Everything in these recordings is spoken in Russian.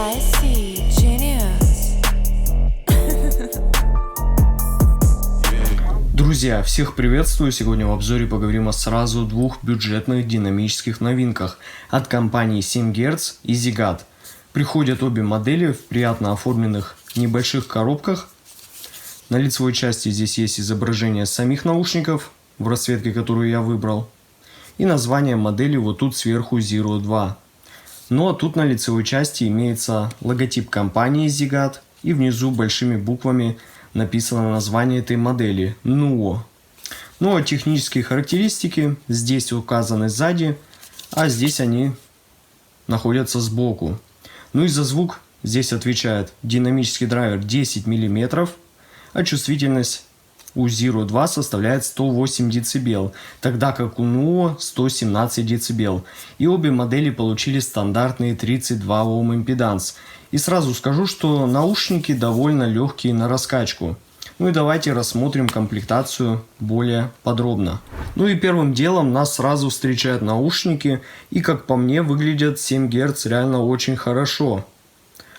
spicy, genius. Друзья, всех приветствую! Сегодня в обзоре поговорим о сразу двух бюджетных динамических новинках от компании 7 Гц и Zigad. Приходят обе модели в приятно оформленных небольших коробках. На лицевой части здесь есть изображение самих наушников в расцветке, которую я выбрал. И название модели вот тут сверху Zero 2. Ну а тут на лицевой части имеется логотип компании Zigad и внизу большими буквами написано название этой модели NUO. Ну а технические характеристики здесь указаны сзади, а здесь они находятся сбоку. Ну и за звук здесь отвечает динамический драйвер 10 мм, а чувствительность у Zero 2 составляет 108 дБ, тогда как у NUO 117 дБ. И обе модели получили стандартные 32 Ом импеданс. И сразу скажу, что наушники довольно легкие на раскачку. Ну и давайте рассмотрим комплектацию более подробно. Ну и первым делом нас сразу встречают наушники, и как по мне выглядят 7 Гц реально очень хорошо.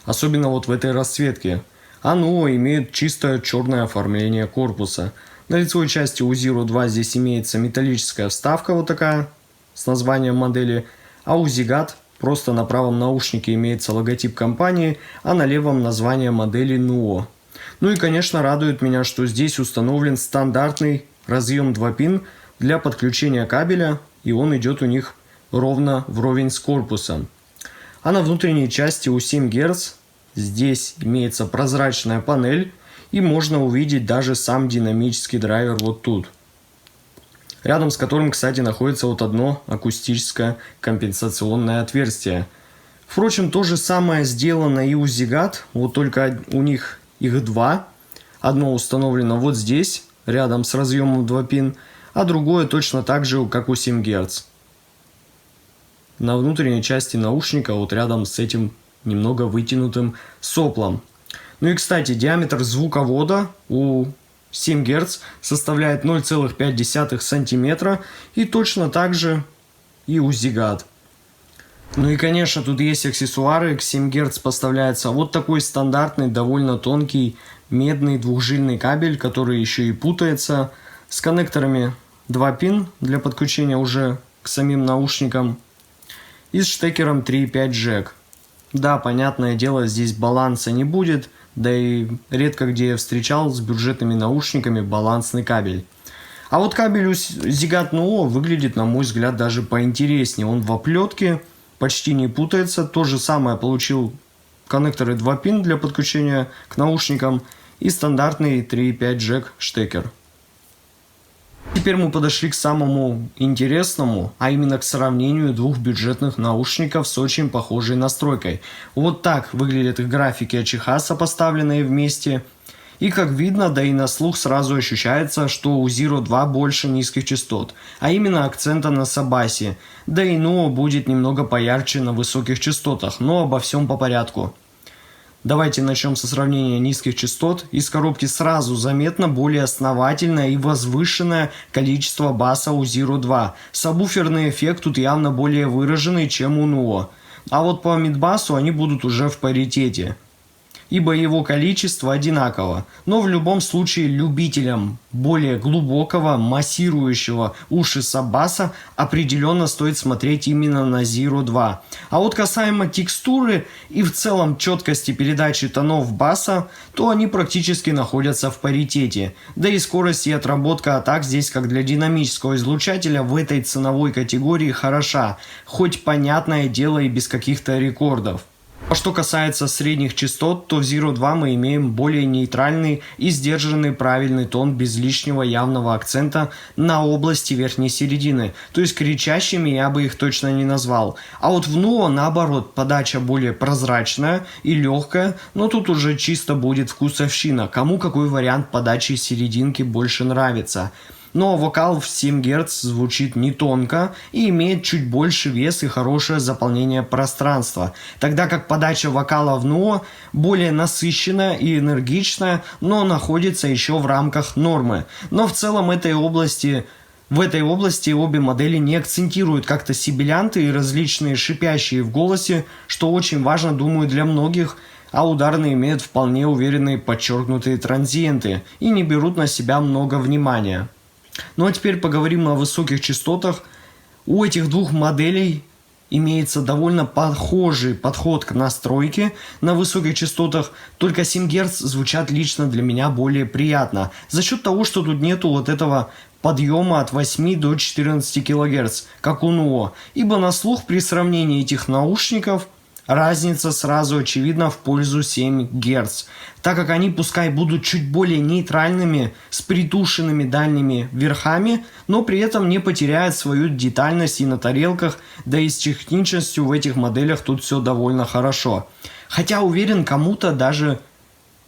Особенно вот в этой расцветке. А NUO имеет чистое черное оформление корпуса. На лицевой части у Zero 2 здесь имеется металлическая вставка вот такая с названием модели, а у Zigad просто на правом наушнике имеется логотип компании, а на левом название модели NUO. Ну и конечно радует меня, что здесь установлен стандартный разъем 2 пин для подключения кабеля, и он идет у них ровно вровень с корпусом. А на внутренней части у 7 Гц здесь имеется прозрачная панель, и можно увидеть даже сам динамический драйвер вот тут. Рядом с которым, кстати, находится вот одно акустическое компенсационное отверстие. Впрочем, то же самое сделано и у Zigad, вот только у них их два. Одно установлено вот здесь, рядом с разъемом 2 пин, а другое точно так же, как у 7 Гц. На внутренней части наушника, вот рядом с этим немного вытянутым соплом. Ну и, кстати, диаметр звуковода у 7 Гц составляет 0,5 см, и точно так же и у Zigad. Ну и, конечно, тут есть аксессуары. К 7 Гц поставляется вот такой стандартный, довольно тонкий медный двухжильный кабель, который еще и путается, с коннекторами 2 пин для подключения уже к самим наушникам и с штекером 3.5 джек. Да, понятное дело, здесь баланса не будет, да и редко где я встречал с бюджетными наушниками балансный кабель. А вот кабель у Zigad NUO выглядит, на мой взгляд, даже поинтереснее. Он в оплетке, почти не путается. То же самое получил коннекторы 2 пин для подключения к наушникам и стандартный 3.5 джек штекер. Теперь мы подошли к самому интересному, а именно к сравнению двух бюджетных наушников с очень похожей настройкой. Вот так выглядят их графики АЧХ, сопоставленные вместе. И как видно, да и на слух сразу ощущается, что у Zero 2 больше низких частот, а именно акцента на сабасе. Да и NUO будет немного поярче на высоких частотах, но обо всем по порядку. Давайте начнем со сравнения низких частот. Из коробки сразу заметно более основательное и возвышенное количество баса у Zero 2. Сабвуферный эффект тут явно более выраженный, чем у NUO. А вот по мидбасу они будут уже в паритете, ибо его количество одинаково. Но в любом случае любителям более глубокого, массирующего уши саббаса определенно стоит смотреть именно на Zero 2. А вот касаемо текстуры и в целом четкости передачи тонов баса, то они практически находятся в паритете. Да и скорость и отработка атак здесь, как для динамического излучателя, в этой ценовой категории хороша. Хоть, понятное дело, и без каких-то рекордов. А что касается средних частот, то в Zero 2 мы имеем более нейтральный и сдержанный правильный тон без лишнего явного акцента на области верхней середины. То есть кричащими я бы их точно не назвал. А вот в NUO наоборот подача более прозрачная и легкая, но тут уже чисто будет вкусовщина, кому какой вариант подачи серединки больше нравится. Но вокал в 7 Гц звучит не тонко и имеет чуть больше вес и хорошее заполнение пространства, тогда как подача вокала в NUO более насыщенная и энергичная, но находится еще в рамках нормы. Но в целом этой области В этой области обе модели не акцентируют как-то сибилянты и различные шипящие в голосе, что очень важно, думаю, для многих, а ударные имеют вполне уверенные подчеркнутые транзиенты и не берут на себя много внимания. Ну а теперь поговорим о высоких частотах. У этих двух моделей имеется довольно похожий подход к настройке на высоких частотах, только 7 Гц звучат лично для меня более приятно, за счет того, что тут нету вот этого подъема от 8 до 14 кГц, как у Nuo, ибо на слух при сравнении этих наушников разница сразу очевидна в пользу 7 Гц, так как они пускай будут чуть более нейтральными, с притушенными дальними верхами, но при этом не потеряют свою детальность и на тарелках, да и с техничностью в этих моделях тут все довольно хорошо. Хотя уверен, кому-то даже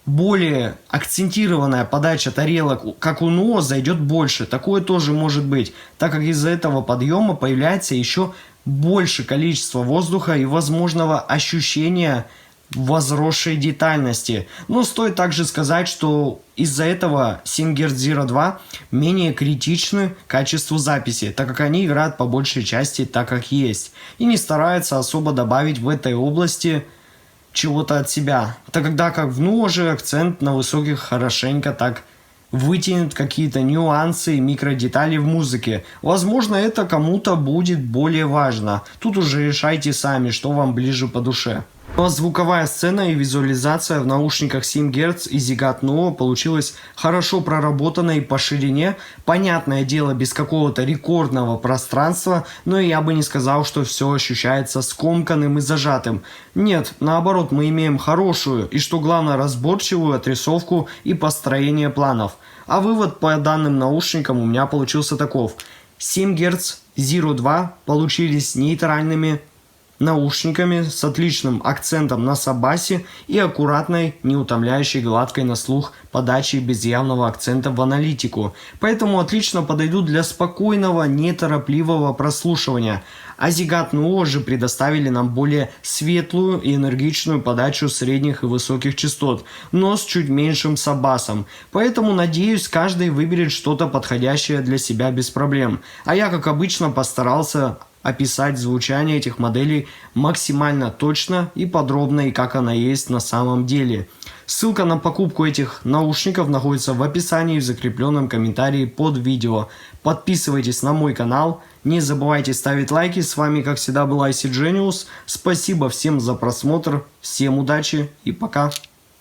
более акцентированная подача тарелок, как у Nuo, зайдет больше. Такое тоже может быть, так как из-за этого подъема появляется еще больше количества воздуха и возможного ощущения возросшей детальности. Но стоит также сказать, что из-за этого 7 Гц Zero 2 менее критичны к качеству записи, так как они играют по большей части так, как есть, и не стараются особо добавить в этой области чего-то от себя, тогда как в Nuo же акцент на высоких хорошенько так вытянет какие-то нюансы и микродетали в музыке. Возможно, это кому-то будет более важно. Тут уже решайте сами, что вам ближе по душе. Но звуковая сцена и визуализация в наушниках 7 Гц и Zigat Nuo получилась хорошо проработанной по ширине. Понятное дело, без какого-то рекордного пространства, но я бы не сказал, что все ощущается скомканным и зажатым. Нет, наоборот, мы имеем хорошую и, что главное, разборчивую отрисовку и построение планов. А вывод по данным наушникам у меня получился таков. 7 Гц Zero 2 получились нейтральными наушниками с отличным акцентом на сабасе и аккуратной, не утомляющей гладкой на слух подачей без явного акцента в аналитику. Поэтому отлично подойдут для спокойного, неторопливого прослушивания. А Zigat Nuo же предоставили нам более светлую и энергичную подачу средних и высоких частот, но с чуть меньшим сабасом. Поэтому, надеюсь, каждый выберет что-то подходящее для себя без проблем. А я, как обычно, постарался описать звучание этих моделей максимально точно и подробно, и как она есть на самом деле. Ссылка на покупку этих наушников находится в описании в закрепленном комментарии под видео. Подписывайтесь на мой канал, не забывайте ставить лайки. С вами, как всегда, был IC Genius. Спасибо всем за просмотр, всем удачи и пока.